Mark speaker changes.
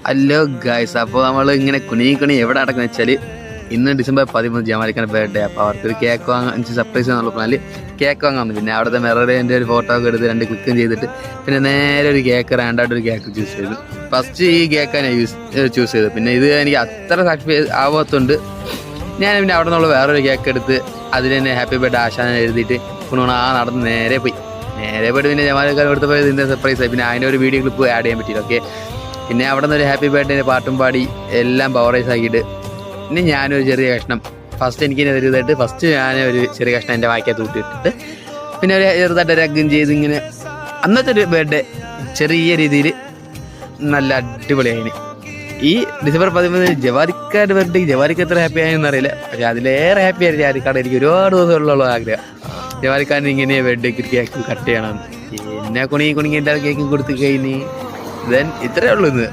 Speaker 1: Hello guys, അപ്പോൾ നമ്മൾ ഇങ്ങനെ കുണി എവിടെ നടക്കുന്നത് വെച്ചാൽ ഇന്ന് ഡിസംബർ 13 ജമാലിക്കാൻ്റെ ബർത്ത്ഡേ. അപ്പോൾ അവർക്കൊരു കേക്ക് വാങ്ങാൻ സർപ്രൈസ് എന്നുള്ള പ്ലാനിൽ കേക്ക് വാങ്ങാൻ വന്നു. പിന്നെ അവിടുത്തെ മിററിൻ്റെ ഒരു ഫോട്ടോ ഒക്കെ എടുത്ത് 2 ക്ലിക്കും ചെയ്തിട്ട് പിന്നെ നേരെ ഒരു കേക്ക് റാൻഡായിട്ടൊരു കേക്ക് ചൂസ് ചെയ്തു. ഫസ്റ്റ് ഈ കേക്കാണ് ചൂസ് ചെയ്തത്. പിന്നെ ഇത് എനിക്ക് അത്ര സാറ്റിസ്ഫൈ ആവാത്തതുകൊണ്ട് ഞാൻ പിന്നെ അവിടെ നിന്നുള്ള വേറൊരു കേക്ക് എടുത്ത് അതിൽ തന്നെ ഹാപ്പി ബർത്ത്ഡേ ആശാൻ എഴുതിയിട്ട് നടന്ന് നേരെ പോയിട്ട് പിന്നെ ജമാലിക്കാൻ എടുത്തപ്പോൾ ഇതിൻ്റെ സർപ്രൈസായി. പിന്നെ അതിൻ്റെ ഒരു വീഡിയോ ക്ലിപ്പ് ആഡ് ചെയ്യാൻ പറ്റിയില്ല. ഓക്കെ, പിന്നെ അവിടെ നിന്ന് ഒരു ഹാപ്പി ബർത്ത്ഡേ പാട്ടും പാടി എല്ലാം പവറൈസ് ആക്കിയിട്ട് പിന്നെ ഞാനൊരു ചെറിയ കഷ്ണം എനിക്ക് ഞാനൊരു ചെറിയ കഷ്ണം എൻ്റെ വായിക്കകത്ത് കൂട്ടിയിട്ടിട്ട് പിന്നെ ഒരു ചെറുതായിട്ട് രഗ്ഗും ചെയ്ത് ഇങ്ങനെ അന്നത്തെ ഒരു ബർത്ത്ഡേ ചെറിയ രീതിയിൽ നല്ല അടിപൊളിയായിന്. ഈ ഡിസംബർ 13 ജവാദിക്കാരുടെ ബർത്ത്ഡേ ജവാദിക്ക് എത്ര ഹാപ്പി ആയെന്ന് അറിയില്ല, പക്ഷെ അതിലേറെ ഹാപ്പി ആയിരുന്നു ജവാദിക്കാട്. എനിക്ക് ഒരുപാട് ദിവസമുള്ള ആഗ്രഹം ജവാദിക്കാരന് ഇങ്ങനെ ബർത്ത്ഡേക്ക് കേക്ക് കട്ട് ചെയ്യണം. പിന്നെ കുണുങ്ങി എല്ലാ കേക്കും കൊടുത്ത് കഴിഞ്ഞ് ഇത്രയേ ഉള്ളൂ ഇന്ന്.